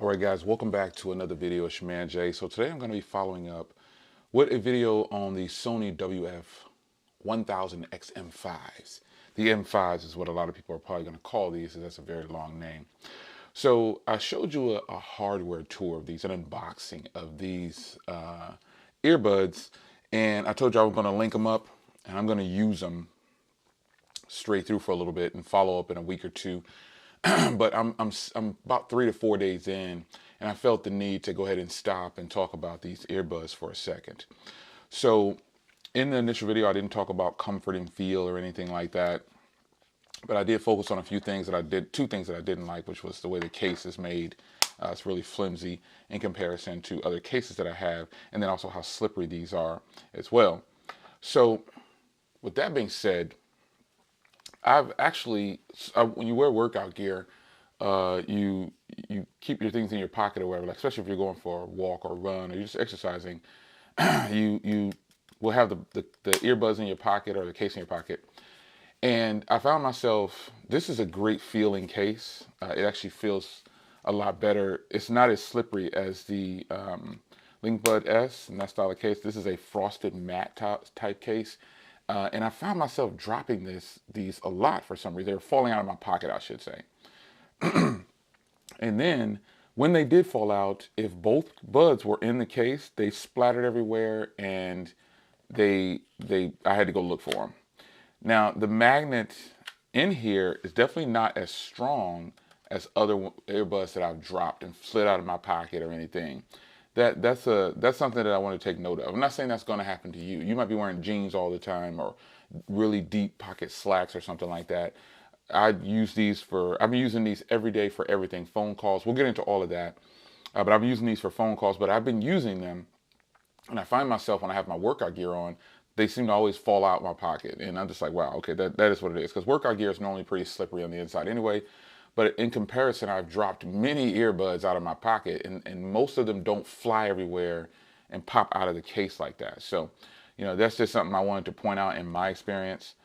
All right, guys, welcome back to another video. It's your man Jay. So today I'm going to be following up with a video on the Sony WF-1000XM5s. The M5s is what a lot of people are probably going to call these, because that's a very long name. So I showed you a hardware tour of these, an unboxing of these earbuds, and I told you I was going to link them up, and I'm going to use them straight through for a little bit and follow up in a week or two. But I'm about 3 to 4 days in, and I felt the need to go ahead and stop and talk about these earbuds for a second. So in the initial video, I didn't talk about comfort and feel or anything like that, but I did focus on a few things that I did, two things that I didn't like, which was the way the case is made. It's really flimsy in comparison to other cases that I have, and then also how slippery these are as well. So with that being said, I've actually, when you wear workout gear, you keep your things in your pocket or whatever, like especially if you're going for a walk or run or you're just exercising, you will have the earbuds in your pocket or the case in your pocket. And I found myself, this is a great feeling case. It actually feels a lot better. It's not as slippery as the LinkBud S and that style of case. This is a frosted matte type case. And I found myself dropping these a lot for some reason. They were falling out of my pocket, I should say. And then when they did fall out, if both buds were in the case, they splattered everywhere, and I had to go look for them. Now, the magnet in here is definitely not as strong as other earbuds that I've dropped and slid out of my pocket or anything. That's something that I want to take note of. I'm not saying that's going to happen to you. You might be wearing jeans all the time or really deep pocket slacks or something like that. I've been using these every day for everything. Phone calls. We'll get into all of that. But I've been using these for phone calls. But I've been using them, and I find myself when I have my workout gear on, they seem to always fall out of my pocket. And I'm just like, wow, okay, that is what it is. Because workout gear is normally pretty slippery on the inside anyway. But in comparison, I've dropped many earbuds out of my pocket, and most of them don't fly everywhere and pop out of the case like that. So, that's just something I wanted to point out in my experience,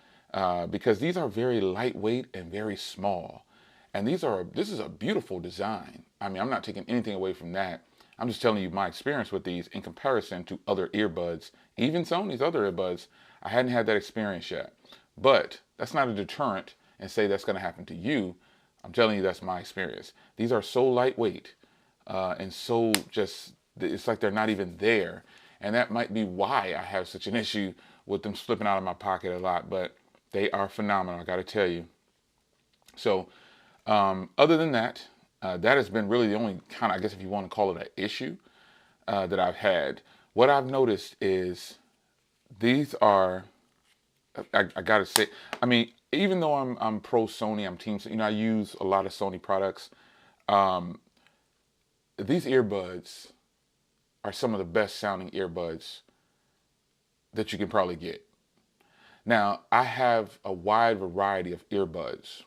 because these are very lightweight and very small. And this is a beautiful design. I mean, I'm not taking anything away from that. I'm just telling you my experience with these in comparison to other earbuds, even Sony's other earbuds. I hadn't had that experience yet. But that's not a deterrent and say that's going to happen to you. I'm telling you, that's my experience. These are so lightweight and so it's like they're not even there. And that might be why I have such an issue with them slipping out of my pocket a lot. But they are phenomenal, I got to tell you. So other than that, that has been really the only kind of, I guess if you want to call it an issue that I've had. What I've noticed is these are, I got to say, I mean, even though I'm pro Sony, I'm team, I use a lot of Sony products. These earbuds are some of the best sounding earbuds that you can probably get. Now, I have a wide variety of earbuds.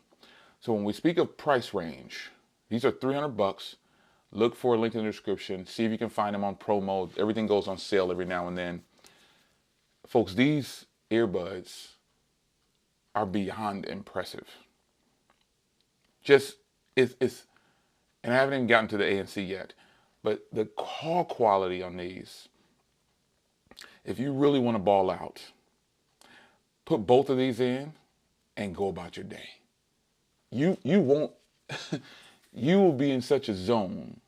So when we speak of price range, these are $300. Look for a link in the description. See if you can find them on promo. Everything goes on sale every now and then. Folks, these earbuds are beyond impressive. It's and I haven't even gotten to the ANC yet, but the call quality on these, if you really want to ball out, put both of these in and go about your day. You won't, you will be in such a zone.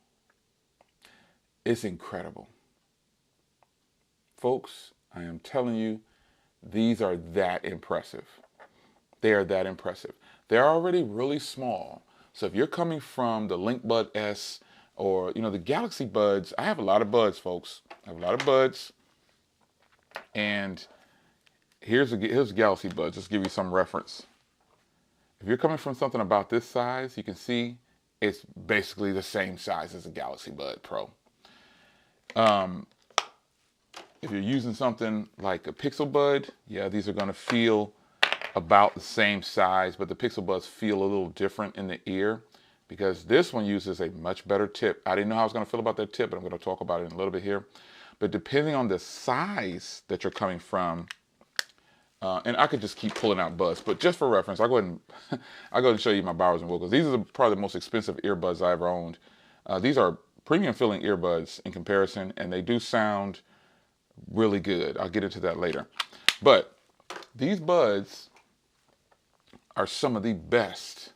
It's incredible. Folks, I am telling you, these are that impressive. They are that impressive. They're already really small. So if you're coming from the LinkBud S or, the Galaxy Buds, I have a lot of buds, folks. I have a lot of buds. And here's Galaxy Buds. Just to give you some reference. If you're coming from something about this size, you can see it's basically the same size as a Galaxy Bud Pro. If you're using something like a Pixel Bud, yeah, these are going to feel about the same size, but the Pixel Buds feel a little different in the ear because this one uses a much better tip. I didn't know how I was going to feel about that tip, but I'm going to talk about it in a little bit here. But depending on the size that you're coming from, and I could just keep pulling out buds, but just for reference, I'll go ahead and show you my Bowers & Wilkins. These are probably the most expensive earbuds I ever owned. These are premium feeling earbuds in comparison, and they do sound really good. I'll get into that later. But these buds are some of the best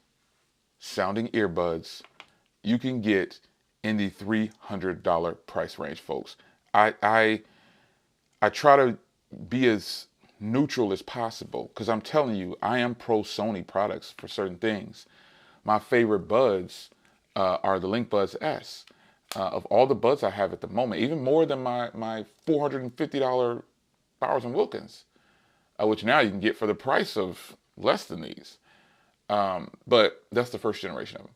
sounding earbuds you can get in the $300 price range, folks. I try to be as neutral as possible because I'm telling you, I am pro Sony products for certain things. My favorite buds are the Link Buds S. Of all the buds I have at the moment, even more than my $450 Bowers & Wilkins, which now you can get for the price of less than these. But that's the first generation of them.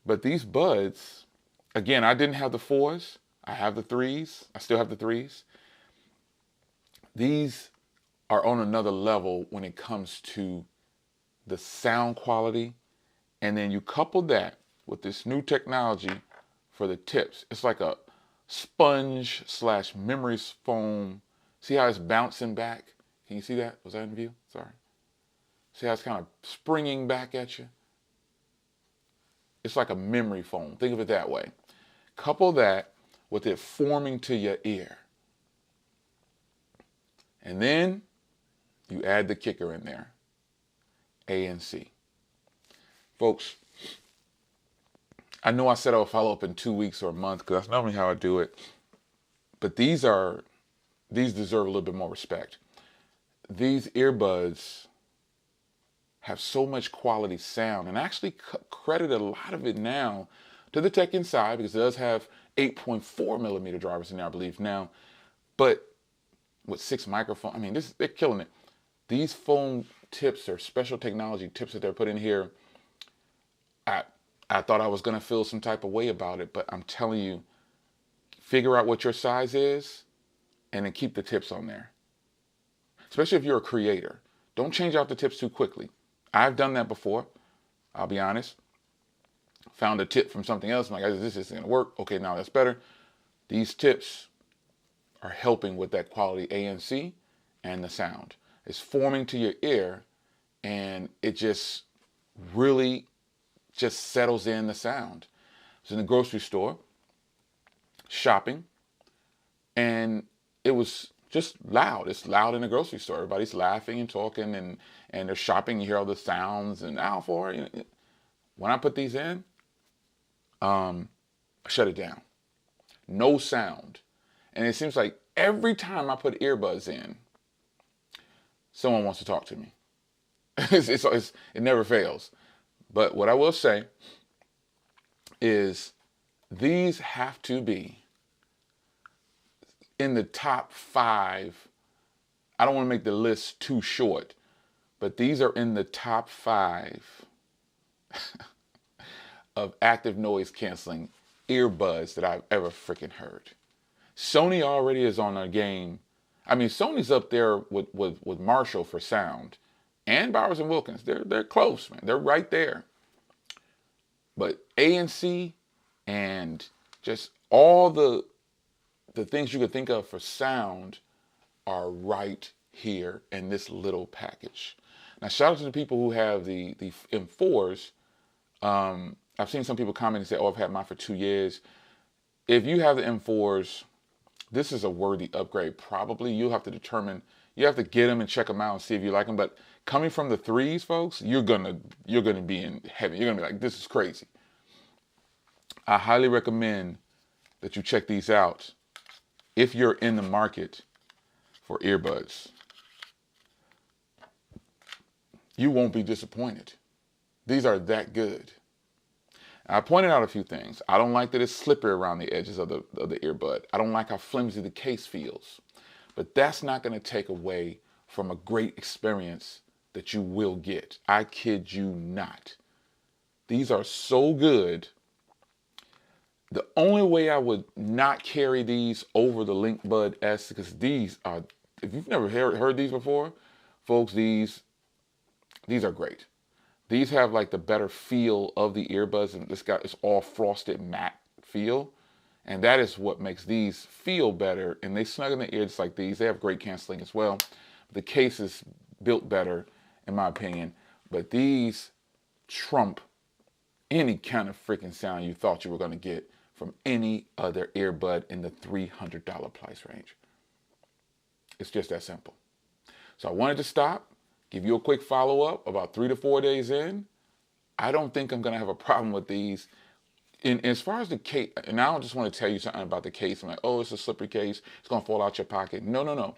But these buds, again, I didn't have the 4s. I have the 3s. I still have the 3s. These are on another level when it comes to the sound quality. And then you couple that with this new technology for the tips. It's like a sponge / memory foam. See how it's bouncing back? Can you see that? Was that in view? Sorry. See how it's kind of springing back at you? It's like a memory foam. Think of it that way. Couple that with it forming to your ear. And then you add the kicker in there. ANC. Folks, I know I said I would follow up in 2 weeks or a month because that's normally how I do it. But these deserve a little bit more respect. These earbuds have so much quality sound, and I actually credit a lot of it now to the tech inside because it does have 8.4 millimeter drivers in there, I believe now. But with 6 microphones, I mean, they're killing it. These foam tips or special technology tips that they're putting here, I thought I was going to feel some type of way about it, but I'm telling you, figure out what your size is and then keep the tips on there. Especially if you're a creator. Don't change out the tips too quickly. I've done that before. I'll be honest. Found a tip from something else. I'm like, this isn't going to work. Okay, now that's better. These tips are helping with that quality ANC and the sound. It's forming to your ear, and it just really just settles in the sound. I was in the grocery store shopping, and it was just loud. It's loud in the grocery store. Everybody's laughing and talking, and they're shopping. You hear all the sounds and when I put these in, I shut it down. No sound. And it seems like every time I put earbuds in, someone wants to talk to me. It never fails. But what I will say is these have to be in the top 5. I don't want to make the list too short, but these are in the top 5 of active noise canceling earbuds that I've ever freaking heard. Sony already is on their game. I mean, Sony's up there with Marshall for sound and Bowers & Wilkins. They're close, man. They're right there. But ANC and just all the things you could think of for sound are right here in this little package. Now, shout out to the people who have the M4s. I've seen some people comment and say, I've had mine for 2 years. If you have the M4s, this is a worthy upgrade. Probably you'll have to determine, you have to get them and check them out and see if you like them. But coming from the 3s, folks, you're gonna be in heaven. You're gonna be like, this is crazy. I highly recommend that you check these out if you're in the market for earbuds. You won't be disappointed. These are that good. I pointed out a few things. I don't like that it's slippery around the edges of the earbud. I don't like how flimsy the case feels. But that's not going to take away from a great experience that you will get. I kid you not. These are so good. The only way I would not carry these over the Link Bud S, because these are, if you've never heard these before, folks, these are great. These have like the better feel of the earbuds, and it's all frosted matte feel. And that is what makes these feel better. And they snug in the ear just like these. They have great canceling as well. The case is built better, in my opinion. But these trump any kind of freaking sound you thought you were going to get from any other earbud in the $300 price range. It's just that simple. So I wanted to stop, give you a quick follow-up about 3 to 4 days in. I don't think I'm going to have a problem with these. And as far as the case, and I don't just want to tell you something about the case. I'm like, oh, it's a slippery case. It's going to fall out your pocket. No, no, no.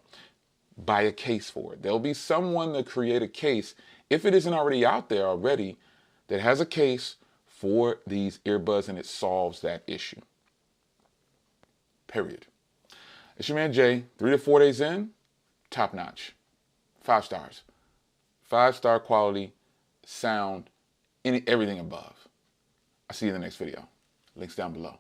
Buy a case for it. There'll be someone to create a case, if it isn't already out there already, that has a case for these earbuds and it solves that issue. Period. It's your man Jay. 3 to 4 days in, top notch. 5 stars. 5-star quality, sound, everything above. I'll see you in the next video. Links down below.